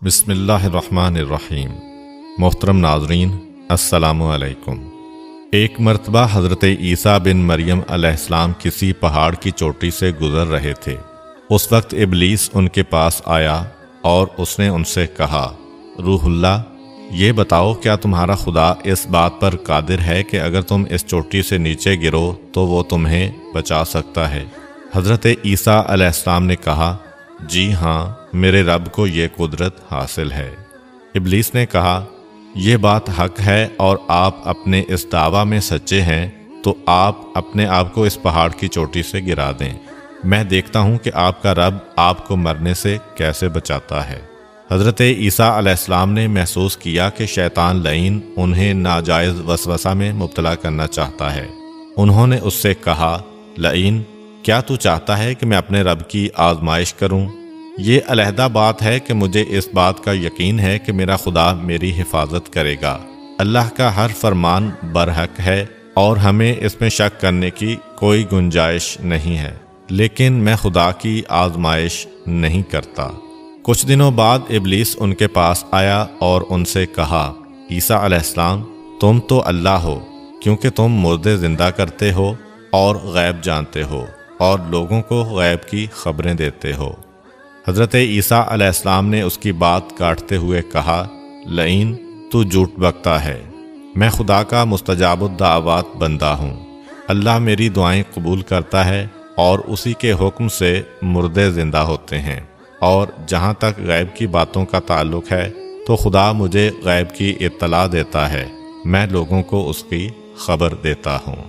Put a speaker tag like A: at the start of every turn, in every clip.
A: بسم اللہ الرحمن الرحیم۔ محترم ناظرین، السلام علیکم۔ ایک مرتبہ حضرت عیسیٰ بن مریم علیہ السلام کسی پہاڑ کی چوٹی سے گزر رہے تھے۔ اس وقت ابلیس ان کے پاس آیا اور اس نے ان سے کہا، روح اللہ، یہ بتاؤ کیا تمہارا خدا اس بات پر قادر ہے کہ اگر تم اس چوٹی سے نیچے گرو تو وہ تمہیں بچا سکتا ہے؟ حضرت عیسیٰ علیہ السلام نے کہا، جی ہاں، میرے رب کو یہ قدرت حاصل ہے۔ ابلیس نے کہا، یہ بات حق ہے اور آپ اپنے اس دعویٰ میں سچے ہیں تو آپ اپنے آپ کو اس پہاڑ کی چوٹی سے گرا دیں، میں دیکھتا ہوں کہ آپ کا رب آپ کو مرنے سے کیسے بچاتا ہے۔ حضرت عیسیٰ علیہ السلام نے محسوس کیا کہ شیطان لعین انہیں ناجائز وسوسہ میں مبتلا کرنا چاہتا ہے۔ انہوں نے اس سے کہا، لعین، کیا تو چاہتا ہے کہ میں اپنے رب کی آزمائش کروں؟ یہ علیحدہ بات ہے کہ مجھے اس بات کا یقین ہے کہ میرا خدا میری حفاظت کرے گا۔ اللہ کا ہر فرمان برحق ہے اور ہمیں اس میں شک کرنے کی کوئی گنجائش نہیں ہے، لیکن میں خدا کی آزمائش نہیں کرتا۔ کچھ دنوں بعد ابلیس ان کے پاس آیا اور ان سے کہا، عیسیٰ علیہ السلام، تم تو اللہ ہو کیونکہ تم مردے زندہ کرتے ہو اور غیب جانتے ہو اور لوگوں کو غیب کی خبریں دیتے ہو۔ حضرت عیسیٰ علیہ السلام نے اس کی بات کاٹتے ہوئے کہا، لعین، تو جھوٹ بکتا ہے، میں خدا کا مستجاب الدعوات بندہ ہوں۔ اللہ میری دعائیں قبول کرتا ہے اور اسی کے حکم سے مردے زندہ ہوتے ہیں، اور جہاں تک غیب کی باتوں کا تعلق ہے تو خدا مجھے غیب کی اطلاع دیتا ہے، میں لوگوں کو اس کی خبر دیتا ہوں۔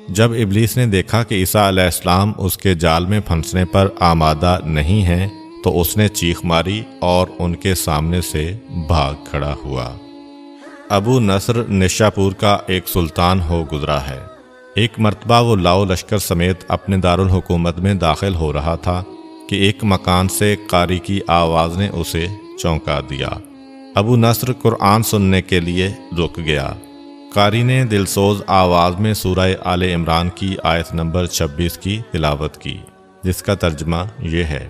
A: جب ابلیس نے دیکھا کہ عیسیٰ علیہ السلام اس کے جال میں پھنسنے پر آمادہ نہیں ہیں تو اس نے چیخ ماری اور ان کے سامنے سے بھاگ کھڑا ہوا۔ ابو نصر نشاپور کا ایک سلطان ہو گزرا ہے۔ ایک مرتبہ وہ لاؤ لشکر سمیت اپنے دارالحکومت میں داخل ہو رہا تھا کہ ایک مکان سے قاری کی آواز نے اسے چونکا دیا۔ ابو نصر قرآن سننے کے لیے رک گیا۔ قاری نے دلسوز آواز میں سورہ آل عمران کی آیت نمبر 26 کی تلاوت کی، جس کا ترجمہ یہ ہے،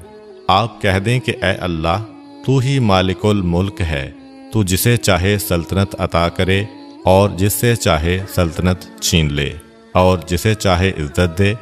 A: آپ کہہ دیں کہ اے اللہ، تو ہی مالک الملک ہے، تو جسے چاہے سلطنت عطا کرے اور جس سے چاہے سلطنت چھین لے، اور جسے چاہے عزت دے